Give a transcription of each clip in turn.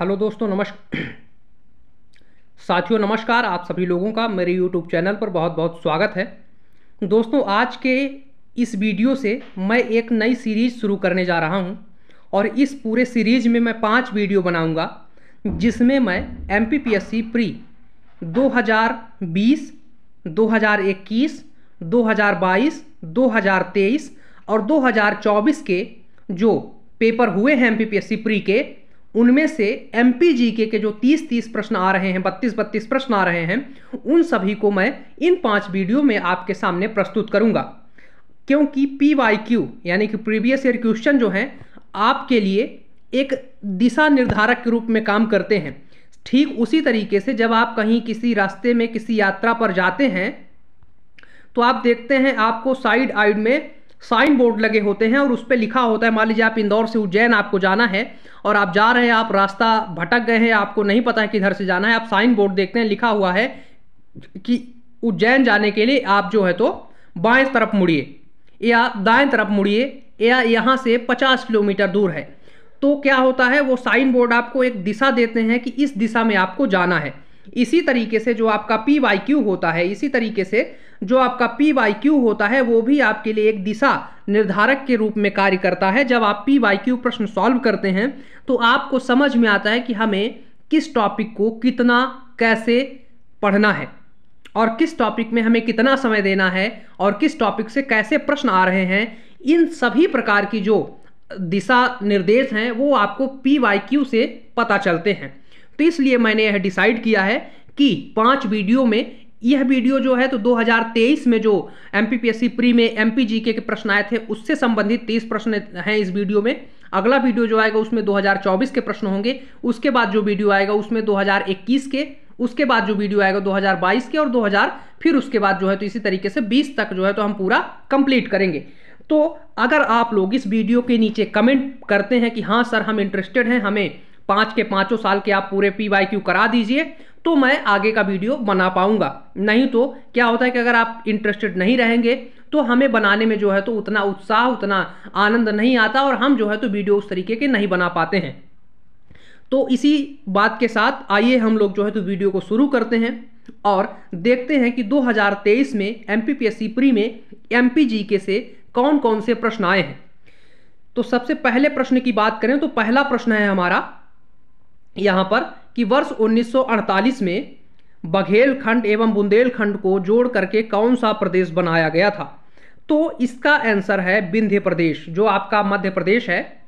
Hello दोस्तों, साथियों नमस्कार। आप सभी लोगों का मेरे यूट्यूब चैनल पर बहुत बहुत स्वागत है। दोस्तों, आज के इस वीडियो से मैं एक नई सीरीज़ शुरू करने जा रहा हूं और इस पूरे सीरीज में मैं 5 वीडियो बनाऊंगा, जिसमें मैं एमपीपीएससी प्री 2020, 2021, 2022, 2023 और 2024 के जो पेपर हुए हैं एमपीपीएससी प्री के, उनमें से एमपीजीके के जो 30-30 प्रश्न आ रहे हैं, 32-32 प्रश्न आ रहे हैं, उन सभी को मैं इन 5 वीडियो में आपके सामने प्रस्तुत करूंगा। क्योंकि पीवाईक्यू यानी कि प्रीवियस ईयर क्वेश्चन जो हैं आपके लिए एक दिशा निर्धारक के रूप में काम करते हैं। ठीक उसी तरीके से जब आप कहीं किसी रास्ते में किसी यात्रा पर जाते हैं तो आप देखते हैं आपको साइड आइड में साइन बोर्ड लगे होते हैं और उस पर लिखा होता है, मान लीजिए आप इंदौर से उज्जैन आपको जाना है और आप जा रहे हैं, आप रास्ता भटक गए हैं, आपको नहीं पता है किधर से जाना है, आप साइन बोर्ड देखते हैं, लिखा हुआ है कि उज्जैन जाने के लिए आप जो है तो बाएं तरफ मुड़िए या दाएं तरफ मुड़िए या यहाँ से 50 किलोमीटर दूर है। तो क्या होता है, वो साइन बोर्ड आपको एक दिशा देते हैं कि इस दिशा में आपको जाना है। इसी तरीके से जो आपका पीवाईक्यू होता है, इसी तरीके से जो आपका पीवाईक्यू होता है वो भी आपके लिए एक दिशा निर्धारक के रूप में कार्य करता है। जब आप पीवाईक्यू प्रश्न सॉल्व करते हैं तो आपको समझ में आता है कि हमें किस टॉपिक को कितना कैसे पढ़ना है और किस टॉपिक में हमें कितना समय देना है और किस टॉपिक से कैसे प्रश्न आ रहे हैं। इन सभी प्रकार की जो दिशा निर्देश हैं वो आपको पीवाईक्यू से पता चलते हैं। तो इसलिए मैंने यह डिसाइड किया है कि 5 वीडियो में, यह वीडियो जो है तो 2023 में जो एमपीपीएससी प्री में एमपीजीके के प्रश्न आए थे उससे संबंधित 30 प्रश्न हैं इस वीडियो में। अगला वीडियो जो आएगा उसमें 2024 के प्रश्न होंगे, उसके बाद जो वीडियो आएगा उसमें 2021 के, उसके बाद जो वीडियो आएगा 2022 के और 2000, फिर उसके बाद जो है तो इसी तरीके से 20 तक जो है तो हम पूरा कंप्लीट करेंगे। तो अगर आप लोग इस वीडियो के नीचे कमेंट करते हैं कि हाँ सर हम इंटरेस्टेड हैं, हमें 5 के 5 साल के आप पूरे पीवाईक्यू करा दीजिए, तो मैं आगे का वीडियो बना पाऊंगा। नहीं तो क्या होता है कि अगर आप इंटरेस्टेड नहीं रहेंगे तो हमें बनाने में जो है तो उतना उत्साह, उतना आनंद नहीं आता और हम जो है तो वीडियो उस तरीके के नहीं बना पाते हैं। तो इसी बात के साथ आइए हम लोग जो है तो वीडियो को शुरू करते हैं और देखते हैं कि 2023 में एमपीपीएससी प्री में एमपीजीके से कौन कौन से प्रश्न आए हैं। तो सबसे पहले प्रश्न की बात करें तो पहला प्रश्न है हमारा यहां पर कि वर्ष 1948 में बघेलखंड एवं बुंदेलखंड को जोड़ करके कौन सा प्रदेश बनाया गया था। तो इसका आंसर है विंध्य प्रदेश, जो आपका मध्य प्रदेश है।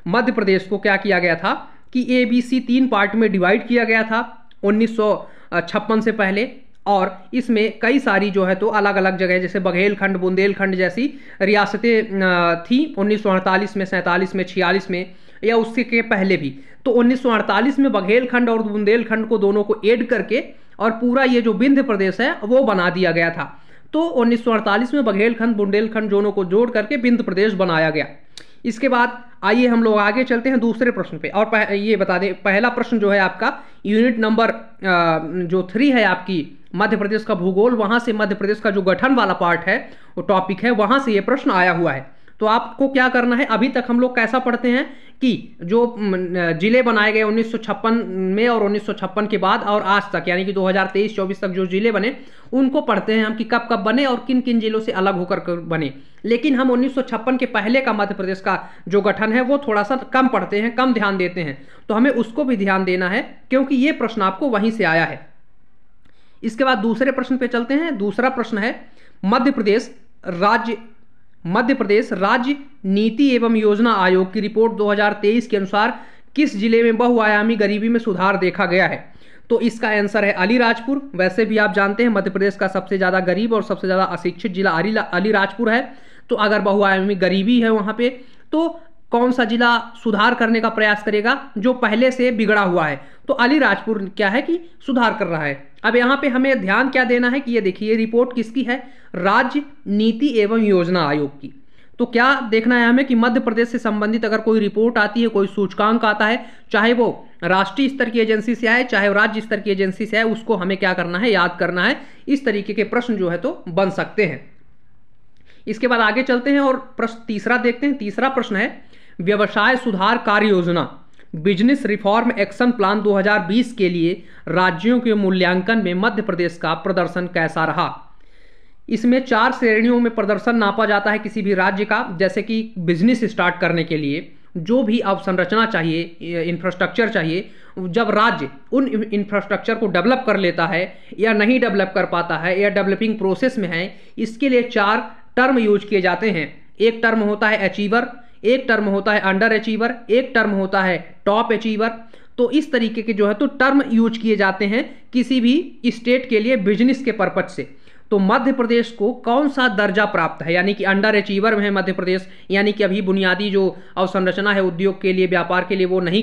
मध्य प्रदेश को क्या किया गया था कि ABC 3 पार्ट में डिवाइड किया गया था 1956 से पहले, और इसमें कई सारी जो है तो अलग अलग जगह जैसे बघेलखंड, बुंदेलखंड जैसी रियासतें थी 1948 में, 47 में, 46 में या उससे के पहले भी। तो 1948 में बघेलखंड और बुंदेलखंड को दोनों को ऐड करके और पूरा ये जो विंध्य प्रदेश है वो बना दिया गया था। तो 1948 में बघेलखंड बुंदेलखंड दोनों को जोड़ करके विंध्य प्रदेश बनाया गया। इसके बाद आइए हम लोग आगे चलते हैं दूसरे प्रश्न पे। और ये बता दें, पहला प्रश्न जो है आपका यूनिट नंबर जो 3 है आपकी मध्य प्रदेश का भूगोल, वहां से मध्य प्रदेश का जो गठन वाला पार्ट है वो टॉपिक है, वहां से ये प्रश्न आया हुआ है। तो आपको क्या करना है, अभी तक हम लोग कैसा पढ़ते हैं कि जो जिले बनाए गए 1956 में और 1956 के बाद और आज तक यानी कि 2023-24 तक जो जिले बने उनको पढ़ते हैं हम कि कब कब बने और किन किन जिलों से अलग होकर बने। लेकिन हम 1956 के पहले का मध्य प्रदेश का जो गठन है वो थोड़ा सा कम पढ़ते हैं, कम ध्यान देते हैं, तो हमें उसको भी ध्यान देना है क्योंकि ये प्रश्न आपको वहीं से आया है। इसके बाद दूसरे प्रश्न पे चलते हैं। दूसरा प्रश्न है मध्य प्रदेश राज्य नीति एवं योजना आयोग की रिपोर्ट 2023 के अनुसार किस जिले में बहुआयामी गरीबी में सुधार देखा गया है। तो इसका आंसर है अलीराजपुर। वैसे भी आप जानते हैं मध्य प्रदेश का सबसे ज़्यादा गरीब और सबसे ज़्यादा अशिक्षित जिला अलीराजपुर है। तो अगर बहुआयामी गरीबी है वहाँ पे तो कौन सा जिला सुधार करने का प्रयास करेगा, जो पहले से बिगड़ा हुआ है। तो अलीराजपुर क्या है कि सुधार कर रहा है। अब यहाँ पे हमें ध्यान क्या देना है कि ये देखिए रिपोर्ट किसकी है, राज्य नीति एवं योजना आयोग की। तो क्या देखना है हमें कि मध्य प्रदेश से संबंधित अगर कोई रिपोर्ट आती है, कोई सूचकांक आता है, चाहे वो राष्ट्रीय स्तर की एजेंसी से आए चाहे राज्य स्तर की एजेंसी से आए, उसको हमें क्या करना है, याद करना है। इस तरीके के प्रश्न जो है तो बन सकते हैं। इसके बाद आगे चलते हैं और प्रश्न तीसरा देखते हैं। तीसरा प्रश्न है व्यवसाय सुधार कार्य योजना बिजनेस रिफॉर्म एक्शन प्लान 2020 के लिए राज्यों के मूल्यांकन में मध्य प्रदेश का प्रदर्शन कैसा रहा। इसमें 4 श्रेणियों में प्रदर्शन नापा जाता है किसी भी राज्य का। जैसे कि बिजनेस स्टार्ट करने के लिए जो भी अवसंरचना चाहिए, इंफ्रास्ट्रक्चर चाहिए, जब राज्य उन इंफ्रास्ट्रक्चर को डेवलप कर लेता है या नहीं डेवलप कर पाता है या डेवलपिंग प्रोसेस में है, इसके लिए 4 टर्म यूज किए जाते हैं। एक टर्म होता है अचीवर, एक टर्म होता है अंडर अचीवर, एक टर्म होता है टॉप अचीवर। तो इस तरीके के जो है तो टर्म यूज किए जाते हैं किसी भी स्टेट के लिए बिजनेस के पर्पज से। तो मध्य प्रदेश को कौन सा दर्जा प्राप्त है, यानी कि अंडर अचीवर में है मध्य प्रदेश, यानी कि अभी बुनियादी जो अवसंरचना है उद्योग के लिए, व्यापार के लिए वो नहीं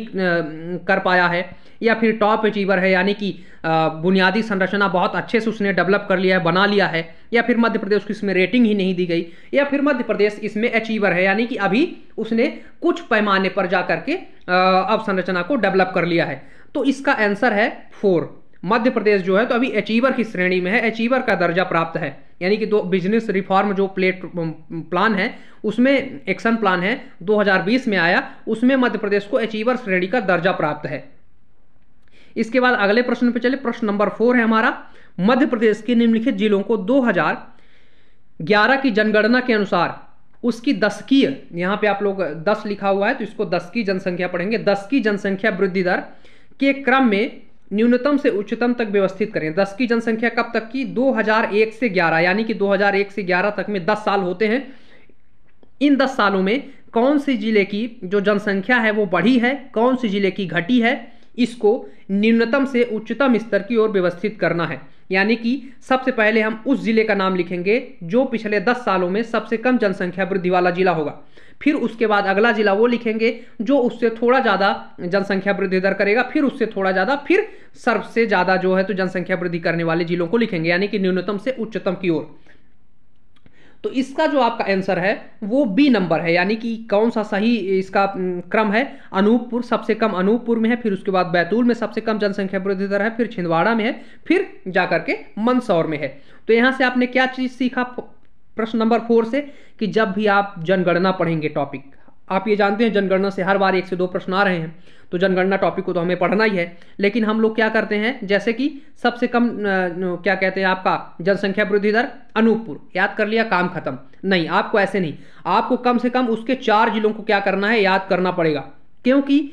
कर पाया है, या फिर टॉप अचीवर है यानी कि बुनियादी संरचना बहुत अच्छे से उसने डेवलप कर लिया है, बना लिया है, या फिर मध्य प्रदेश को इसमें रेटिंग ही नहीं दी गई, या फिर मध्य प्रदेश इसमें अचीवर है यानी कि अभी उसने कुछ पैमाने पर जा करके अवसंरचना को डेवलप कर लिया है। तो इसका आंसर है 4। मध्य प्रदेश जो है तो अभी अचीवर की श्रेणी में है, अचीवर का दर्जा प्राप्त है। यानी कि 2 बिजनेस रिफॉर्म जो प्लान है उसमें एक्शन प्लान है 2020 में आया, उसमें मध्य प्रदेश को अचीवर श्रेणी का दर्जा प्राप्त है। इसके बाद अगले प्रश्न पे चले। प्रश्न नंबर 4 है हमारा, मध्य प्रदेश के निम्नलिखित जिलों को 2011 की जनगणना के अनुसार उसकी दशकीय, यहाँ पे आप लोग 10 लिखा हुआ है तो इसको 10 की जनसंख्या पढ़ेंगे, 10 की जनसंख्या वृद्धि दर के क्रम में न्यूनतम से उच्चतम तक व्यवस्थित करें। 10 की जनसंख्या कब तक की? 2001 से 11, यानी कि 2001 से 11 तक में 10 साल होते हैं। इन 10 सालों में कौन सी जिले की जो जनसंख्या है वो बढ़ी है, कौन सी जिले की घटी है, इसको न्यूनतम से उच्चतम स्तर की ओर व्यवस्थित करना है। यानी कि सबसे पहले हम उस जिले का नाम लिखेंगे जो पिछले 10 सालों में सबसे कम जनसंख्या वृद्धि वाला जिला होगा। फिर उसके बाद अगला जिला वो लिखेंगे जो उससे थोड़ा ज़्यादा जनसंख्या वृद्धि दर करेगा, फिर उससे थोड़ा ज़्यादा, फिर सबसे ज़्यादा जो है तो जनसंख्या वृद्धि करने वाले जिलों को लिखेंगे, यानी कि न्यूनतम से उच्चतम की ओर। तो इसका जो आपका आंसर है वो बी नंबर है, यानी कि कौन सा सही इसका क्रम है? अनूपपुर सबसे कम अनूपपुर में है, फिर उसके बाद बैतूल में सबसे कम जनसंख्या वृद्धि दर है, फिर छिंदवाड़ा में है, फिर जाकर के मंदसौर में है। तो यहाँ से आपने क्या चीज़ सीखा प्रश्न नंबर 4 से, कि जब भी आप जनगणना पढ़ेंगे टॉपिक, आप ये जानते हैं जनगणना से हर बार 1 से 2 प्रश्न आ रहे हैं, तो जनगणना टॉपिक को तो हमें पढ़ना ही है। लेकिन हम लोग क्या करते हैं, जैसे कि सबसे कम क्या कहते हैं आपका जनसंख्या वृद्धि दर अनूपपुर, याद कर लिया, काम खत्म। नहीं, आपको ऐसे नहीं, आपको कम से कम उसके 4 जिलों को क्या करना है, याद करना पड़ेगा। क्योंकि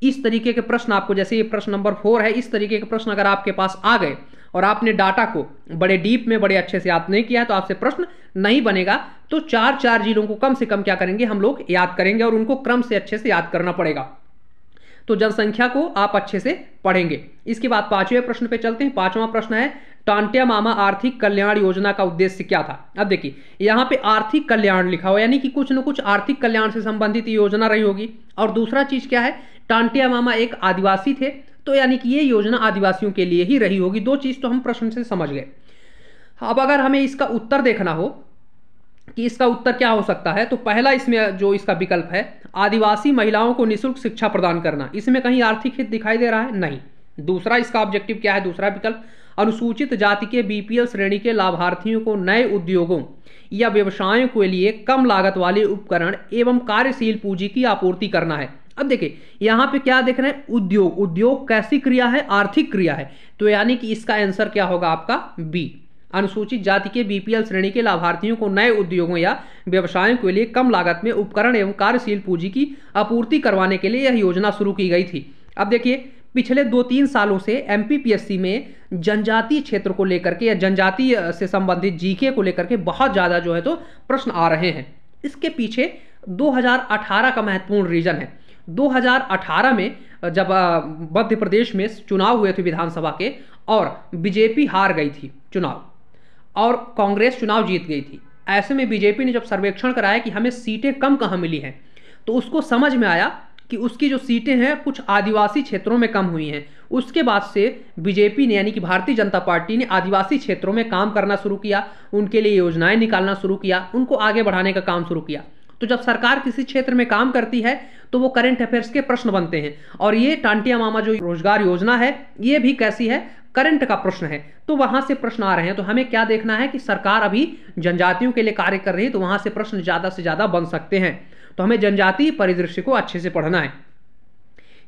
इस तरीके के प्रश्न आपको, जैसे ये प्रश्न नंबर 4 है, इस तरीके के प्रश्न अगर आपके पास आ गए और आपने डाटा को बड़े डीप में बड़े अच्छे से याद नहीं किया तो आपसे प्रश्न नहीं बनेगा। तो 4 जिलों को कम से कम क्या करेंगे, हम लोग याद करेंगे और उनको क्रम से अच्छे से याद करना पड़ेगा। तो जनसंख्या को आप अच्छे से पढ़ेंगे। इसके बाद 5वें प्रश्न पे चलते हैं। 5वां प्रश्न है, टांटिया मामा आर्थिक कल्याण योजना का उद्देश्य क्या था? अब देखिए यहाँ पे आर्थिक कल्याण लिखा हुआ, यानी कि कुछ न कुछ आर्थिक कल्याण से संबंधित योजना रही होगी। और दूसरा चीज क्या है, टांटिया मामा एक आदिवासी थे, तो यानी कि ये योजना आदिवासियों के लिए ही रही होगी। 2 चीज तो हम प्रश्न से समझ गए। अब अगर हमें इसका उत्तर देखना हो कि इसका उत्तर क्या हो सकता है, तो पहला इसमें जो इसका विकल्प है, आदिवासी महिलाओं को निःशुल्क शिक्षा प्रदान करना, इसमें कहीं आर्थिक हित दिखाई दे रहा है? नहीं। दूसरा इसका ऑब्जेक्टिव क्या है, दूसरा विकल्प, अनुसूचित जाति के बीपीएल श्रेणी के लाभार्थियों को नए उद्योगों या व्यवसायों के लिए कम लागत वाले उपकरण एवं कार्यशील पूंजी की आपूर्ति करना है। अब देखिए यहाँ पे क्या देख रहे हैं, उद्योग, उद्योग कैसी क्रिया है, आर्थिक क्रिया है। तो यानी कि इसका आंसर क्या होगा आपका बी, अनुसूचित जाति के बीपीएल श्रेणी के लाभार्थियों को नए उद्योगों या व्यवसायों के लिए कम लागत में उपकरण एवं कार्यशील पूंजी की आपूर्ति करवाने के लिए यह योजना शुरू की गई थी। अब देखिए पिछले 2-3 सालों से एमपीपीएससी में जनजातीय क्षेत्र को लेकर के या जनजातीय से संबंधित जीके को लेकर के बहुत ज़्यादा जो है तो प्रश्न आ रहे हैं। इसके पीछे 2018 का महत्वपूर्ण रीजन है। 2018 में जब मध्य प्रदेश में चुनाव हुए थे विधानसभा के, और बीजेपी हार गई थी चुनाव और कांग्रेस चुनाव जीत गई थी। ऐसे में बीजेपी ने जब सर्वेक्षण कराया कि हमें सीटें कम कहाँ मिली हैं, तो उसको समझ में आया कि उसकी जो सीटें हैं कुछ आदिवासी क्षेत्रों में कम हुई हैं। उसके बाद से बीजेपी ने, यानी कि भारतीय जनता पार्टी ने, आदिवासी क्षेत्रों में काम करना शुरू किया, उनके लिए योजनाएं निकालना शुरू किया, उनको आगे बढ़ाने का काम शुरू किया। तो जब सरकार किसी क्षेत्र में काम करती है तो वो करंट अफेयर्स के प्रश्न बनते हैं, और ये टांटिया मामा जो रोजगार योजना है ये भी कैसी है, करंट का प्रश्न है। तो वहां से प्रश्न आ रहे हैं। तो हमें क्या देखना है कि सरकार अभी जनजातियों के लिए कार्य कर रही है, तो वहां से प्रश्न ज्यादा से ज्यादा बन सकते हैं। तो हमें जनजातीय परिदृश्य को अच्छे से पढ़ना है।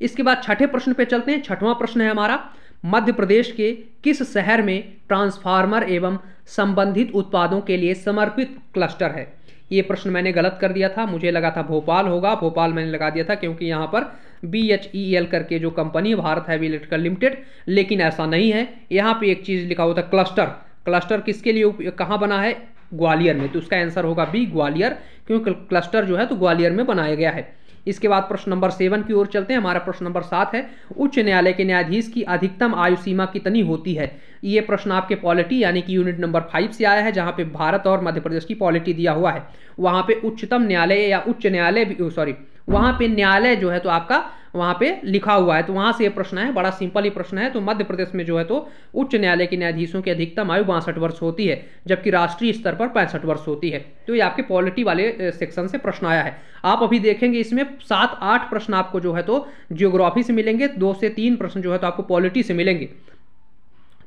इसके बाद छठे प्रश्न पे चलते हैं। छठवां प्रश्न है हमारा, मध्य प्रदेश के किस शहर में ट्रांसफार्मर एवं संबंधित उत्पादों के लिए समर्पित क्लस्टर है? ये प्रश्न मैंने गलत कर दिया था, मुझे लगा था भोपाल होगा, भोपाल मैंने लगा दिया था क्योंकि यहाँ पर BHEL करके जो कंपनी है भारत हैवी इलेक्ट्रिकल लिमिटेड, लेकिन ऐसा नहीं है। यहाँ पे एक चीज़ लिखा होता है क्लस्टर। क्लस्टर किसके लिए कहाँ बना है? ग्वालियर में। तो उसका आंसर होगा बी, ग्वालियर, क्योंकि क्लस्टर जो है तो ग्वालियर में बनाया गया है। इसके बाद प्रश्न नंबर 7 की ओर चलते हैं। हमारा प्रश्न नंबर 7 है, उच्च न्यायालय के न्यायाधीश की अधिकतम आयु सीमा कितनी होती है? ये प्रश्न आपके पॉलिटी यानी कि यूनिट नंबर 5 से आया है, जहां पे भारत और मध्य प्रदेश की पॉलिटी दिया हुआ है। वहां पे उच्चतम न्यायालय या उच्च न्यायालय, सॉरी, वहां पे न्यायालय जो है तो आपका वहां पे लिखा हुआ है, तो वहां से ये प्रश्न है। बड़ा सिंपल ही प्रश्न है। तो मध्य प्रदेश में जो है तो उच्च न्यायालय के न्यायाधीशों की अधिकतम आयु 62 वर्ष होती है, जबकि राष्ट्रीय स्तर पर 65 वर्ष होती है। तो ये आपके पॉलिटी वाले सेक्शन से प्रश्न आया है। आप अभी देखेंगे इसमें 7-8 प्रश्न आपको जो है तो ज्योग्राफी से मिलेंगे, 2 से 3 प्रश्न जो है तो आपको पॉलिटी से मिलेंगे।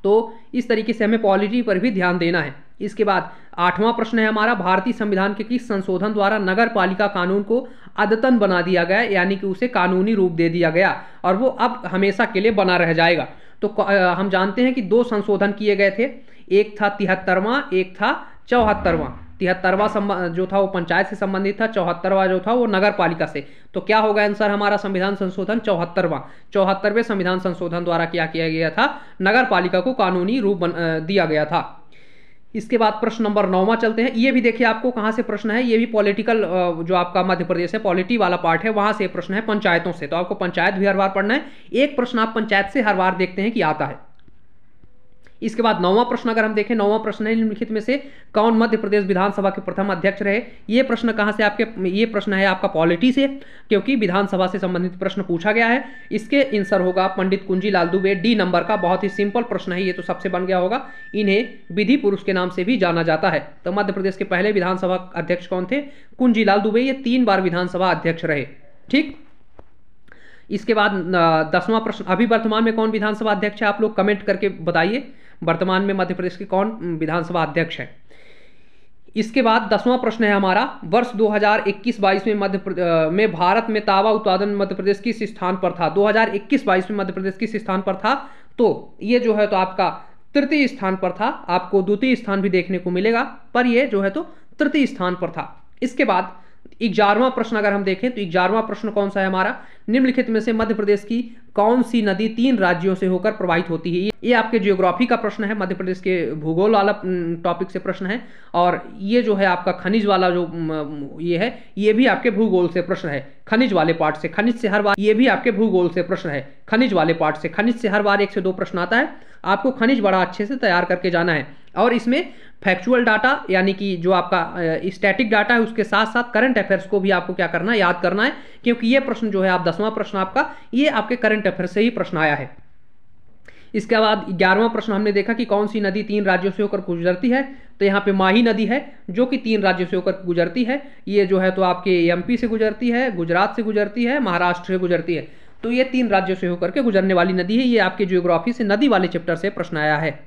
तो इस तरीके से हमें पॉलिटी पर भी ध्यान देना है। इसके बाद 8वां प्रश्न है हमारा, भारतीय संविधान के किस संशोधन द्वारा नगर पालिका कानून को अद्यतन बना दिया गया, यानी कि उसे कानूनी रूप दे दिया गया और वो अब हमेशा के लिए बना रह जाएगा? तो हम जानते हैं कि 2 संशोधन किए गए थे, एक था 73वां, एक था 74वां। 73वां जो था वो पंचायत से संबंधित था, 74वां जो था वो नगर पालिका से। तो क्या होगा आंसर हमारा? संविधान संशोधन 74वां। 74वें संविधान संशोधन द्वारा क्या किया गया था? नगर पालिका को कानूनी रूप दिया गया था। इसके बाद प्रश्न नंबर 9वां चलते हैं। ये भी देखिए आपको कहाँ से प्रश्न है, ये भी पॉलिटिकल जो आपका मध्य प्रदेश है पॉलिटी वाला पार्ट है, वहां से प्रश्न है पंचायतों से। तो आपको पंचायत भी हर बार पढ़ना है। एक प्रश्न आप पंचायत से हर बार देखते हैं कि आता है। इसके बाद 9वां प्रश्न अगर हम देखें, 9वां प्रश्न है, निम्नलिखित में से कौन मध्य प्रदेश विधानसभा के प्रथम अध्यक्ष रहे? ये प्रश्न कहां से आपके, ये प्रश्न है आपका पॉलिटी से, क्योंकि विधानसभा से संबंधित प्रश्न पूछा गया है। इसके आंसर होगा पंडित कुंजीलाल दुबे, डी नंबर का। बहुत ही सिंपल प्रश्न है ये, तो सबसे बन गया होगा। इन्हें विधि पुरुष के नाम से भी जाना जाता है। तो मध्य प्रदेश के पहले विधानसभा अध्यक्ष कौन थे? कुंजीलाल दुबे। ये 3 बार विधानसभा अध्यक्ष रहे। ठीक। इसके बाद 10वां प्रश्न, अभी वर्तमान में कौन विधानसभा अध्यक्ष है? आप लोग कमेंट करके बताइए, वर्तमान में मध्य प्रदेश के कौन विधानसभा अध्यक्ष है? इसके बाद 10वां प्रश्न है हमारा, वर्ष 2021-22 में भारत में तांबा उत्पादन मध्य प्रदेश किस स्थान पर था? 2021-22 में मध्य प्रदेश किस स्थान पर था? तो ये जो है तो आपका तृतीय स्थान पर था। आपको द्वितीय स्थान भी देखने को मिलेगा, पर ये जो है तो तृतीय स्थान पर था। इसके बाद 11वां प्रश्न अगर हम देखें तो 11वां प्रश्न कौन सा है हमारा, निम्नलिखित में से मध्य प्रदेश की कौन सी नदी 3 राज्यों से होकर प्रवाहित होती है? ये आपके ज्योग्राफी का प्रश्न है, मध्य प्रदेश के भूगोल वाला टॉपिक से प्रश्न है। और ये जो है आपका खनिज वाला जो ये है, ये भी आपके भूगोल से प्रश्न है, खनिज वाले पार्ट से। खनिज से हर बार, ये भी आपके भूगोल से प्रश्न है, खनिज वाले पार्ट से। खनिज से हर बार 1 से 2 प्रश्न आता है। आपको खनिज बड़ा अच्छे से तैयार करके जाना है। और इसमें फैक्चुअल डाटा यानी कि जो आपका स्टैटिक डाटा है, उसके साथ साथ करंट अफेयर्स को भी आपको क्या करना है, याद करना है, क्योंकि ये प्रश्न जो है आप 10वां प्रश्न आपका, ये आपके करंट अफेयर्स से ही प्रश्न आया है। इसके बाद 11वां प्रश्न हमने देखा कि कौन सी नदी 3 राज्यों से होकर गुजरती है? तो यहाँ पे माही नदी है, जो कि 3 राज्यों से होकर गुजरती है। ये जो है तो आपके MP से गुजरती है, गुजरात से गुजरती है, महाराष्ट्र से गुजरती है। तो ये 3 राज्यों से होकर के गुजरने वाली नदी है। ये आपके ज्योग्राफी से नदी वाले चैप्टर से प्रश्न आया है।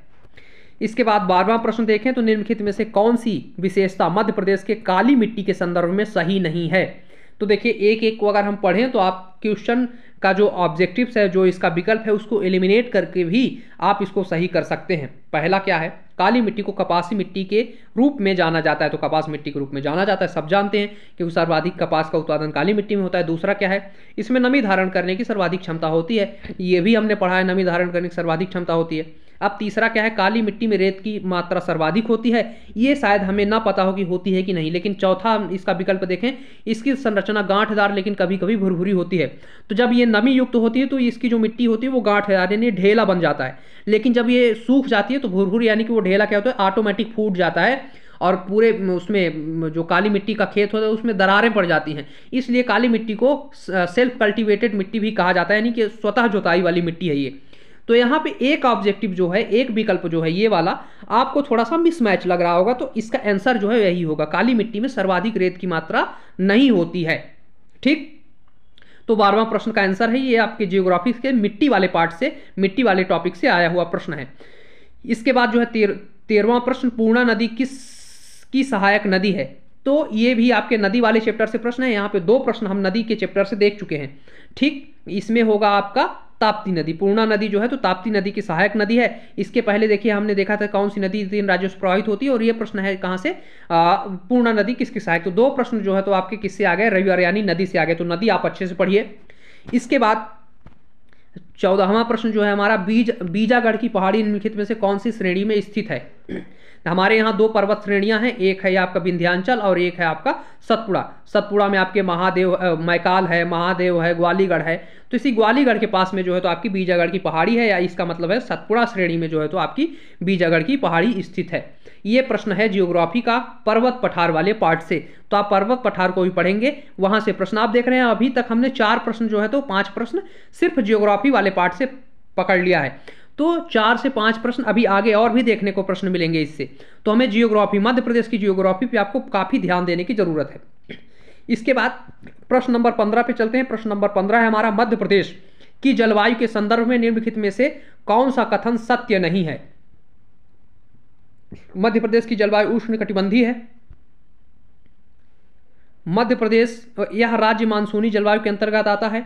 इसके बाद 12वां प्रश्न देखें तो निम्नलिखित में से कौन सी विशेषता मध्य प्रदेश के काली मिट्टी के संदर्भ में सही नहीं है? तो देखिए एक को अगर हम पढ़ें तो आप क्वेश्चन का जो ऑब्जेक्टिव्स है, जो इसका विकल्प है, उसको एलिमिनेट करके भी आप इसको सही कर सकते हैं। पहला क्या है, काली मिट्टी को कपासी मिट्टी के रूप में जाना जाता है। तो कपास मिट्टी के रूप में जाना जाता है, सब जानते हैं, क्योंकि सर्वाधिक कपास का उत्पादन काली मिट्टी में होता है। दूसरा क्या है, इसमें नमी धारण करने की सर्वाधिक क्षमता होती है। ये भी हमने पढ़ा है, नमी धारण करने की सर्वाधिक क्षमता होती है। अब तीसरा क्या है, काली मिट्टी में रेत की मात्रा सर्वाधिक होती है। ये शायद हमें ना पता हो कि होती है कि नहीं, लेकिन चौथा इसका विकल्प देखें, इसकी संरचना गांठदार लेकिन कभी कभी भुरभुरी होती है। तो जब ये नमी युक्त होती है तो इसकी जो मिट्टी होती है वो गांठदार यानी ढेला बन जाता है, लेकिन जब ये सूख जाती है तो भुरभुरी यानी कि वो ढेला क्या होता है, ऑटोमेटिक फूट जाता है और पूरे उसमें जो काली मिट्टी का खेत होता है उसमें दरारें पड़ जाती हैं। इसलिए काली मिट्टी को सेल्फ कल्टीवेटेड मिट्टी भी कहा जाता है, यानी कि स्वतः जुताई वाली मिट्टी है ये। तो यहाँ पे एक ऑब्जेक्टिव जो है, एक विकल्प जो है ये वाला, आपको थोड़ा सा मिसमैच लग रहा होगा। तो इसका आंसर जो है यही होगा, काली मिट्टी में सर्वाधिक रेत की मात्रा नहीं होती है। ठीक, तो 12वां प्रश्न का आंसर है ये आपके जियोग्राफी के मिट्टी वाले पार्ट से, मिट्टी वाले टॉपिक से आया हुआ प्रश्न है। इसके बाद जो है 13वां प्रश्न, पूर्णा नदी किस की सहायक नदी है? तो तो ये भी आपके नदी वाले चैप्टर से प्रश्न है। यहाँ पे 2 प्रश्न हम नदी के चैप्टर से देख चुके हैं। ठीक, इसमें होगा आपका ताप्ती नदी। पूर्णा नदी जो है तो ताप्ती नदी की सहायक नदी है। इसके पहले देखिए हमने देखा था कौन सी नदी 3 राज्यों से प्रभावित होती है, और ये प्रश्न है कहाँ से, पूर्णा नदी किसकी सहायक। तो 2 प्रश्न जो है तो आपके किससे आ गए, रवि अरयानी नदी से आ गए। तो नदी आप अच्छे से पढ़िए। इसके बाद 14वां प्रश्न जो है हमारा, बीजागढ़ की पहाड़ी निम्नलिखित में से कौन सी श्रेणी में स्थित है। हमारे यहाँ 2 पर्वत श्रेणियां हैं, एक है आपका विंध्याचल और एक है आपका सतपुड़ा। सतपुड़ा में आपके महादेव मैकाल है, महादेव है, ग्वालीगढ़ है। तो इसी ग्वालीगढ़ के पास में जो है तो आपकी बीजागढ़ की पहाड़ी है, या इसका मतलब है सतपुड़ा श्रेणी में जो है तो आपकी बीजागढ़ की पहाड़ी स्थित है। ये प्रश्न है जियोग्राफी का पर्वत पठार वाले पार्ट से। तो आप पर्वत पठार को भी पढ़ेंगे, वहां से प्रश्न आप देख रहे हैं। अभी तक हमने 4 प्रश्न जो है तो 5 प्रश्न सिर्फ जियोग्राफी वाले पार्ट से पकड़ लिया है। तो 4 से 5 प्रश्न अभी आगे और भी देखने को प्रश्न मिलेंगे इससे। तो हमें जियोग्राफी, मध्य प्रदेश की जियोग्राफी पे आपको काफी ध्यान देने की जरूरत है। इसके बाद प्रश्न नंबर 15 पे चलते हैं। प्रश्न नंबर 15 है हमारा, मध्य प्रदेश की जलवायु के संदर्भ में निम्नलिखित में से कौन सा कथन सत्य नहीं है। मध्य प्रदेश की जलवायु उष्णकटिबंधीय है। मध्य प्रदेश यह राज्य मानसूनी जलवायु के अंतर्गत आता है।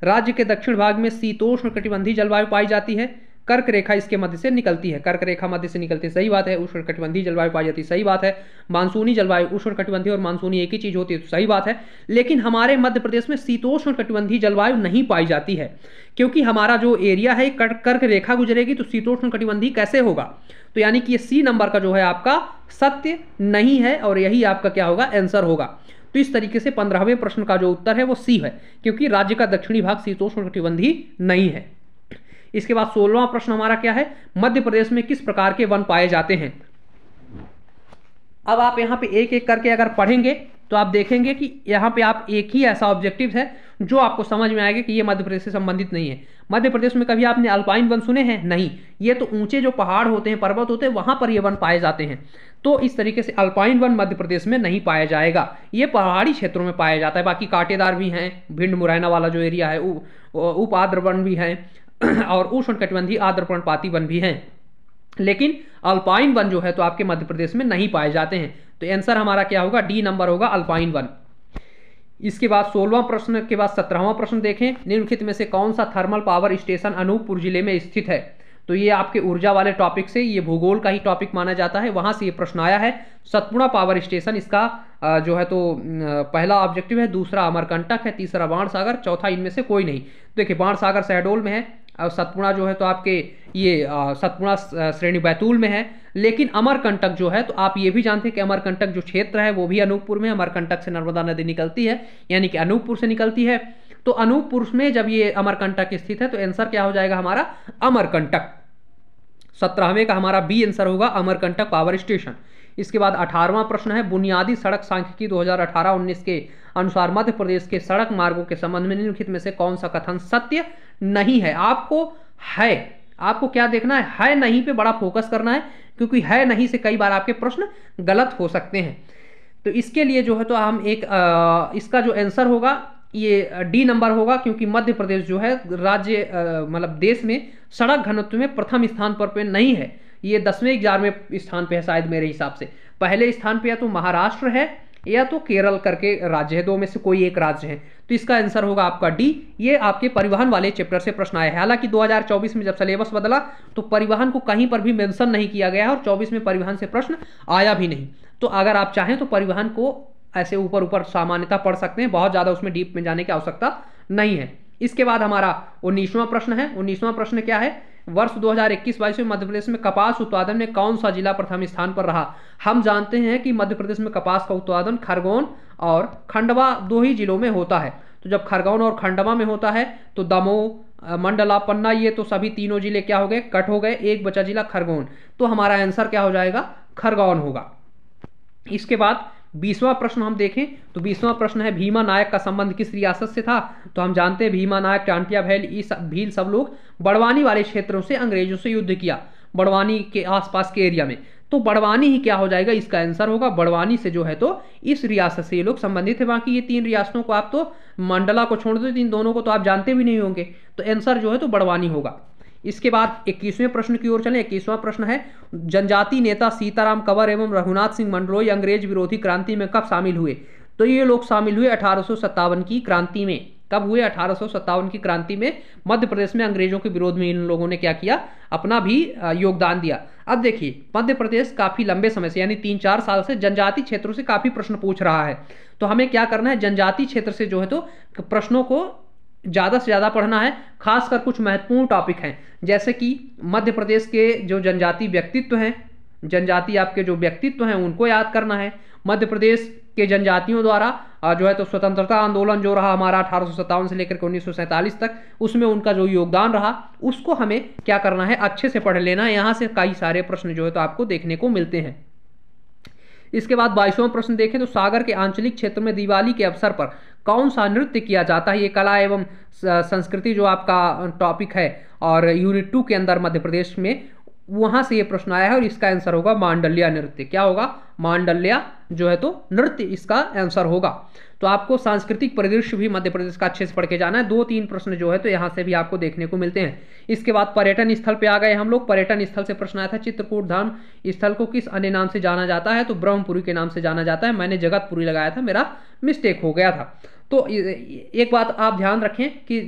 राज्य के दक्षिण भाग में शीतोष्ण कटिबंधीय जलवायु पाई जाती है। कर्क रेखा इसके मध्य से निकलती है, कर्क रेखा मध्य से निकलती है, सही बात है। उष्णकटिबंधीय जलवायु पाई जाती है, सही बात है। मानसूनी जलवायु, उष्णकटिबंधीय और मानसूनी एक ही चीज होती है, तो सही बात है। लेकिन हमारे मध्य प्रदेश में शीतोष्ण कटिबंधीय जलवायु नहीं पाई जाती है, क्योंकि हमारा जो एरिया है कर्क रेखा गुजरेगी, तो शीतोष्ण कटिबंधीय कैसे होगा। तो यानी कि ये सी नंबर का जो है आपका सत्य नहीं है, और यही आपका क्या होगा, आंसर होगा। तो इस तरीके से 15वें प्रश्न का जो उत्तर है वो सी है, क्योंकि राज्य का दक्षिणी भाग शीतोष्ण कटिबंधीय नहीं है। इसके बाद 16वां प्रश्न हमारा क्या है, मध्य प्रदेश में किस प्रकार के वन पाए जाते हैं। अब आप यहाँ पे एक एक करके अगर पढ़ेंगे तो आप देखेंगे कि यहाँ पे आप एक ही ऐसा ऑब्जेक्टिव है जो आपको समझ में आएगा कि ये मध्य प्रदेश से संबंधित नहीं है। मध्य प्रदेश में कभी आपने अल्पाइन वन सुने हैं? नहीं, ये तो ऊंचे जो पहाड़ होते हैं, पर्वत होते हैं, वहां पर ये वन पाए जाते हैं। तो इस तरीके से अल्पाइन वन मध्य प्रदेश में नहीं पाया जाएगा, ये पहाड़ी क्षेत्रों में पाया जाता है। बाकी कांटेदार भी हैं, भिंड मुरैना वाला जो एरिया है, उप आर्द्र वन भी हैं और उष्णकटिबंधीय आर्द्र पर्णपाती वन भी हैं, लेकिन अल्पाइन वन जो है तो आपके मध्य प्रदेश में नहीं पाए जाते हैं। तो आंसर हमारा क्या होगा, डी नंबर होगा, अल्पाइन वन। इसके बाद 16वां प्रश्न के बाद 17वां प्रश्न देखें, निम्नलिखित में से कौन सा थर्मल पावर स्टेशन अनूपपुर जिले में स्थित है। तो ये आपके ऊर्जा वाले टॉपिक से, ये भूगोल का ही टॉपिक माना जाता है, वहां से ये प्रश्न आया है। सतपुड़ा पावर स्टेशन इसका जो है तो पहला ऑब्जेक्टिव है, दूसरा अमरकंटक है, तीसरा बाणसागर, चौथा इनमें से कोई नहीं। देखिए बाणसागर शहडोल में है, और सतपुड़ा जो है तो आपके ये सतपुड़ा श्रेणी बैतूल में है। लेकिन अमरकंटक जो है तो आप ये भी जानते हैं कि अमरकंटक जो क्षेत्र है वो भी अनूपपुर में है। अमरकंटक से नर्मदा नदी निकलती है, यानी कि अनूपपुर से निकलती है। तो अनूपपुर में जब ये अमरकंटक स्थित है तो आंसर क्या हो जाएगा हमारा, अमरकंटक। 17वें का हमारा बी आंसर होगा, अमरकंटक पावर स्टेशन। इसके बाद 18वां प्रश्न है, बुनियादी सड़क सांख्यिकी 2018-19 के अनुसार मध्य प्रदेश के सड़क मार्गों के संबंध में निम्नलिखित में से कौन सा कथन सत्य नहीं है। आपको क्या देखना है नहीं पे बड़ा फोकस करना है, क्योंकि है नहीं से कई बार आपके प्रश्न गलत हो सकते हैं। तो इसके लिए जो है तो हम एक इसका जो आंसर होगा ये डी नंबर होगा, क्योंकि मध्य प्रदेश जो है राज्य मतलब देश में सड़क घनत्व में प्रथम स्थान पर नहीं है, ये 10वें 11वें स्थान पे है शायद मेरे हिसाब से। पहले स्थान पे या तो महाराष्ट्र है या तो केरल करके राज्य है, 2 में से कोई एक राज्य है। तो इसका आंसर होगा आपका डी। ये आपके परिवहन वाले चैप्टर से प्रश्न आया है। हालांकि 2024 में जब सिलेबस बदला तो परिवहन को कहीं पर भी मेंशन नहीं किया गया है, और 24 में परिवहन से प्रश्न आया भी नहीं। तो अगर आप चाहें तो परिवहन को ऐसे ऊपर ऊपर सामान्यता पढ़ सकते हैं, बहुत ज़्यादा उसमें डीप में जाने की आवश्यकता नहीं है। इसके बाद हमारा 19वां प्रश्न है। 19वां प्रश्न क्या है, वर्ष 2021-22 में मध्य प्रदेश में कपास उत्पादन में कौन सा जिला प्रथम स्थान पर रहा। हम जानते हैं कि मध्य प्रदेश में कपास का उत्पादन खरगोन और खंडवा 2 ही जिलों में होता है। तो जब खरगोन और खंडवा में होता है तो दमोह, मंडला, पन्ना, ये तो सभी तीनों जिले क्या हो गए, कट हो गए, एक बचा जिला खरगोन। तो हमारा आंसर क्या हो जाएगा, खरगोन होगा। इसके बाद 20वां प्रश्न हम देखें तो 20वां प्रश्न है, भीमा नायक का संबंध किस रियासत से था। तो हम जानते हैं भीमा नायक, टांटिया भील सब लोग बड़वानी वाले क्षेत्रों से अंग्रेजों से युद्ध किया, बड़वानी के आसपास के एरिया में। तो बड़वानी ही क्या हो जाएगा, इसका आंसर होगा बड़वानी से जो है तो इस रियासत से ये लोग संबंधित है। बाकी ये 3 रियासतों को आप तो मंडला को छोड़ दो, इन दोनों को तो आप जानते भी नहीं होंगे, तो आंसर जो है तो बड़वानी होगा। इसके बाद 21वें प्रश्न की ओर चलें। 21वां प्रश्न है, जनजाति नेता सीताराम कंवर एवं रघुनाथ सिंह मंडलोई अंग्रेज विरोधी क्रांति में कब शामिल हुए? तो ये लोग शामिल हुए 1857 की क्रांति में। कब हुए? 1857 की क्रांति में मध्य प्रदेश में अंग्रेजों के विरोध में इन लोगों ने क्या किया? अपना भी योगदान दिया। अब देखिए, मध्य प्रदेश काफी लंबे समय से यानी 3-4 साल से जनजाति क्षेत्रों से काफी प्रश्न पूछ रहा है। तो हमें क्या करना है, जनजाति क्षेत्र से जो है तो प्रश्नों को ज़्यादा से ज़्यादा पढ़ना है। खासकर कुछ महत्वपूर्ण टॉपिक हैं, जैसे कि मध्य प्रदेश के जो जनजाति व्यक्तित्व हैं, जनजाति आपके जो व्यक्तित्व हैं उनको याद करना है। मध्य प्रदेश के जनजातियों द्वारा जो है तो स्वतंत्रता आंदोलन जो रहा हमारा 1857 से लेकर के 1947 तक, उसमें उनका जो योगदान रहा उसको हमें क्या करना है, अच्छे से पढ़ लेना है। यहाँ से कई सारे प्रश्न जो है तो आपको देखने को मिलते हैं। इसके बाद 22वां प्रश्न देखें तो सागर के आंचलिक क्षेत्र में दिवाली के अवसर पर कौन सा नृत्य किया जाता है? ये कला एवं संस्कृति जो आपका टॉपिक है और यूनिट 2 के अंदर मध्य प्रदेश में, वहां से ये प्रश्न आया है और इसका आंसर होगा मांडल्या नृत्य। क्या होगा? मांडल्या जो है तो नृत्य इसका आंसर होगा। तो आपको सांस्कृतिक परिदृश्य भी मध्य प्रदेश का अच्छे से पढ़ के जाना है। 2-3 प्रश्न जो है तो यहाँ से भी आपको देखने को मिलते हैं। इसके बाद पर्यटन स्थल पे आ गए हम लोग। पर्यटन स्थल से प्रश्न आया था, चित्रकूट धाम स्थल को किस अन्य नाम से जाना जाता है? तो ब्रह्मपुरी के नाम से जाना जाता है। मैंने जगतपुरी लगाया था, मेरा मिस्टेक हो गया था। तो एक बात आप ध्यान रखें कि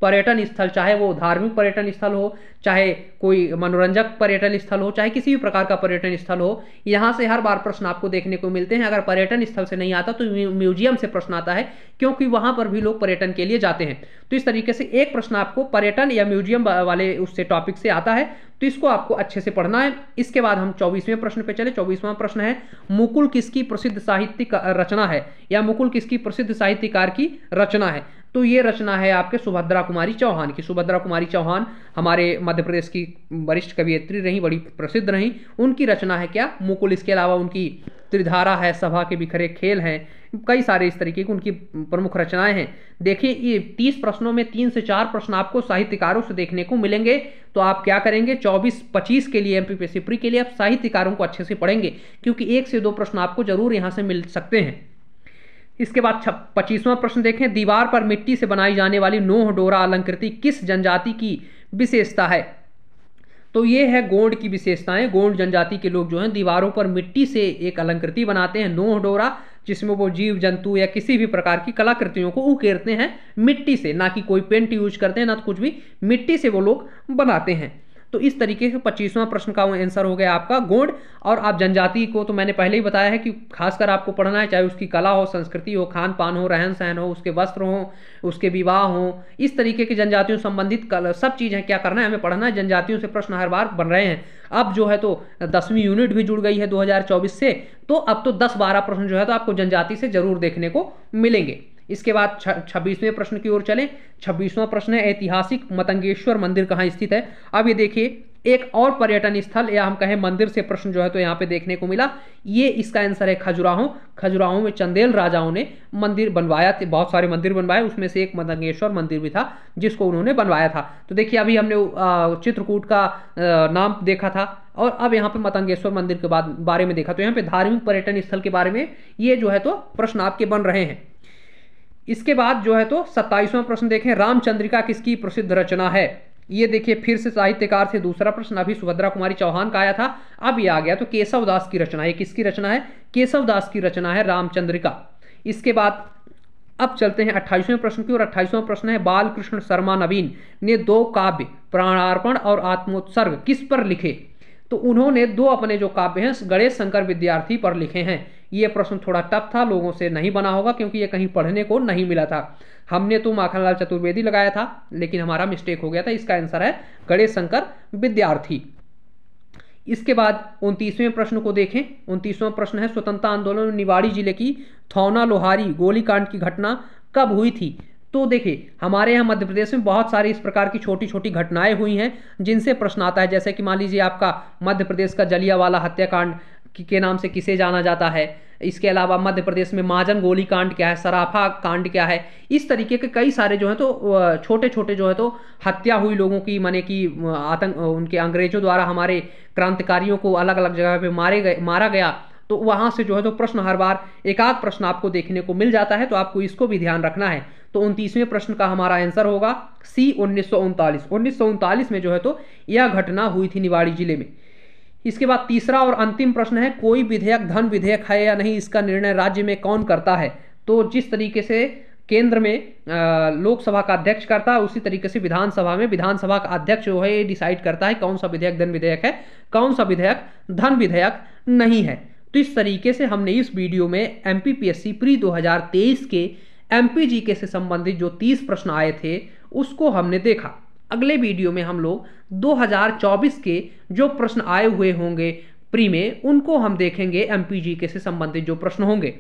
पर्यटन स्थल, चाहे वो धार्मिक पर्यटन स्थल हो, चाहे कोई मनोरंजक पर्यटन स्थल हो, चाहे किसी भी प्रकार का पर्यटन स्थल हो, यहाँ से हर बार प्रश्न आपको देखने को मिलते हैं। अगर पर्यटन स्थल से नहीं आता तो म्यूजियम से प्रश्न आता है, क्योंकि वहाँ पर भी लोग पर्यटन के लिए जाते हैं। तो इस तरीके से एक प्रश्न आपको पर्यटन या म्यूजियम वाले उससे टॉपिक से आता है, तो इसको आपको अच्छे से पढ़ना है। इसके बाद हम 24वें प्रश्न पे चले। 24वां प्रश्न है, मुकुल किसकी प्रसिद्ध साहित्यिक रचना है? या मुकुल किसकी प्रसिद्ध साहित्यकार की रचना है? तो ये रचना है आपके सुभद्रा कुमारी चौहान की। सुभद्रा कुमारी चौहान हमारे मध्य प्रदेश की वरिष्ठ कवियत्री रही, बड़ी प्रसिद्ध रही। उनकी रचना है क्या? मुकुल। इसके अलावा उनकी त्रिधारा है, सभा के बिखरे खेल हैं, कई सारे इस तरीके की उनकी प्रमुख रचनाएं हैं। देखिए, ये 30 प्रश्नों में 3 से 4 प्रश्न आपको साहित्यकारों से देखने को मिलेंगे। तो आप क्या करेंगे, 24-25 के लिए एमपीपीएससी प्री के लिए आप साहित्यकारों को अच्छे से पढ़ेंगे, क्योंकि 1 से 2 प्रश्न आपको जरूर यहाँ से मिल सकते हैं। इसके बाद 25वां प्रश्न देखें, दीवार पर मिट्टी से बनाई जाने वाली नोह डोरा अलंकृति किस जनजाति की विशेषता है? तो ये है गोंड की विशेषताएं। गोंड जनजाति के लोग जो हैं दीवारों पर मिट्टी से एक अलंकृति बनाते हैं, नोह डोरा, जिसमें वो जीव जंतु या किसी भी प्रकार की कलाकृतियों को उकेरते हैं मिट्टी से, ना कि कोई पेंट यूज करते हैं, ना तो कुछ भी, मिट्टी से वो लोग बनाते हैं। तो इस तरीके से 25वां प्रश्न का आंसर हो गया आपका गोंड। और आप जनजाति को तो मैंने पहले ही बताया है कि खासकर आपको पढ़ना है, चाहे उसकी कला हो, संस्कृति हो, खान पान हो, रहन सहन हो, उसके वस्त्र हो, उसके विवाह हो, इस तरीके की जनजातियों संबंधित सब चीज़ें क्या करना है, हमें पढ़ना है। जनजातियों से प्रश्न हर बार बन रहे हैं। अब जो है तो 10वीं यूनिट भी जुड़ गई है 2024 से, तो अब तो 10-12 प्रश्न जो है तो आपको जनजाति से जरूर देखने को मिलेंगे। इसके बाद 26वें प्रश्न की ओर चलें। 26वां प्रश्न है, ऐतिहासिक मतंगेश्वर मंदिर कहाँ स्थित है? अब ये देखिए, एक और पर्यटन स्थल या हम कहें मंदिर से प्रश्न जो है तो यहाँ पे देखने को मिला। ये इसका आंसर है खजुराहो। खजुराहो में चंदेल राजाओं ने मंदिर बनवाया थे, बहुत सारे मंदिर बनवाए, उसमें से एक मतंगेश्वर मंदिर भी था जिसको उन्होंने बनवाया था। तो देखिए, अभी हमने चित्रकूट का नाम देखा था और अब यहाँ पे मतंगेश्वर मंदिर के बारे में देखा। तो यहाँ पे धार्मिक पर्यटन स्थल के बारे में ये जो है तो प्रश्न आपके बन रहे हैं। इसके बाद जो है तो 27वां प्रश्न देखें, रामचंद्रिका किसकी प्रसिद्ध रचना है? ये देखिए, फिर से साहित्यकार से दूसरा प्रश्न। अभी सुभद्रा कुमारी चौहान का आया था, अब ये आ गया तो केशव दास की रचना है। किसकी रचना है? केशव दास की रचना है रामचंद्रिका। इसके बाद अब चलते हैं 28वें प्रश्न की और 28वां प्रश्न है, बालकृष्ण शर्मा नवीन ने 2 काव्य प्राणार्पण और आत्मोत्सर्ग किस पर लिखे? तो उन्होंने 2 अपने जो काव्य हैं गणेश शंकर विद्यार्थी पर लिखे हैं। ये प्रश्न थोड़ा टफ था, लोगों से नहीं बना होगा क्योंकि ये कहीं पढ़ने को नहीं मिला था। हमने तो माखनलाल चतुर्वेदी लगाया था, लेकिन हमारा मिस्टेक हो गया था। इसका आंसर है गणेश शंकर विद्यार्थी। इसके बाद 29वें प्रश्न को देखें। 29वां प्रश्न है, स्वतंत्रता आंदोलन में निवाड़ी जिले की थौना लोहारी गोलीकांड की घटना कब हुई थी? तो देखिए, हमारे यहाँ मध्य प्रदेश में बहुत सारी इस प्रकार की छोटी छोटी घटनाएं हुई हैं जिनसे प्रश्न आता है। जैसे कि मान लीजिए, आपका मध्य प्रदेश का जलियांवाला हत्याकांड के नाम से किसे जाना जाता है। इसके अलावा मध्य प्रदेश में महाजन गोलीकांड क्या है, सराफा कांड क्या है। इस तरीके के कई सारे जो है तो छोटे छोटे जो है तो हत्या हुई लोगों की, माने कि उनके अंग्रेजों द्वारा हमारे क्रांतिकारियों को अलग अलग जगह पे मारा गया। तो वहाँ से जो है तो प्रश्न हर बार एक आध प्रश्न आपको देखने को मिल जाता है, तो आपको इसको भी ध्यान रखना है। तो 29वें प्रश्न का हमारा आंसर होगा सी 1939। 1939 में जो है तो यह घटना हुई थी निवाड़ी जिले में। इसके बाद तीसरा और अंतिम प्रश्न है, कोई विधेयक धन विधेयक है या नहीं, इसका निर्णय राज्य में कौन करता है। तो जिस तरीके से केंद्र में लोकसभा का अध्यक्ष करता है, उसी तरीके से विधानसभा में विधानसभा का अध्यक्ष जो है ये डिसाइड करता है कौन सा विधेयक धन विधेयक है, कौन सा विधेयक धन विधेयक नहीं है। तो इस तरीके से हमने इस वीडियो में एमपीपीएससी प्री 2023 के एमपीजीके से संबंधित जो 30 प्रश्न आए थे उसको हमने देखा। अगले वीडियो में हम लोग 2024 के जो प्रश्न आए हुए होंगे प्री में, उनको हम देखेंगे एमपीजीके से संबंधित जो प्रश्न होंगे।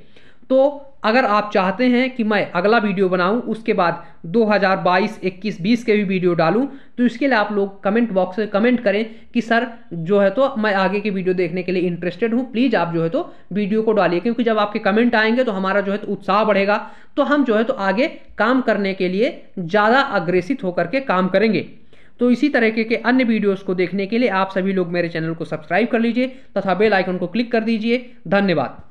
तो अगर आप चाहते हैं कि मैं अगला वीडियो बनाऊं, उसके बाद 2022, 21, 20 के भी वीडियो डालूं, तो इसके लिए आप लोग कमेंट बॉक्स में कमेंट करें कि सर जो है तो मैं आगे की वीडियो देखने के लिए इंटरेस्टेड हूं, प्लीज़ आप जो है तो वीडियो को डालिए, क्योंकि जब आपके कमेंट आएंगे तो हमारा जो है तो उत्साह बढ़ेगा, तो हम जो है तो आगे काम करने के लिए ज़्यादा अग्रेसित होकर के काम करेंगे। तो इसी तरीके के अन्य वीडियोस को देखने के लिए आप सभी लोग मेरे चैनल को सब्सक्राइब कर लीजिए तथा बेल आइकन को क्लिक कर दीजिए। धन्यवाद।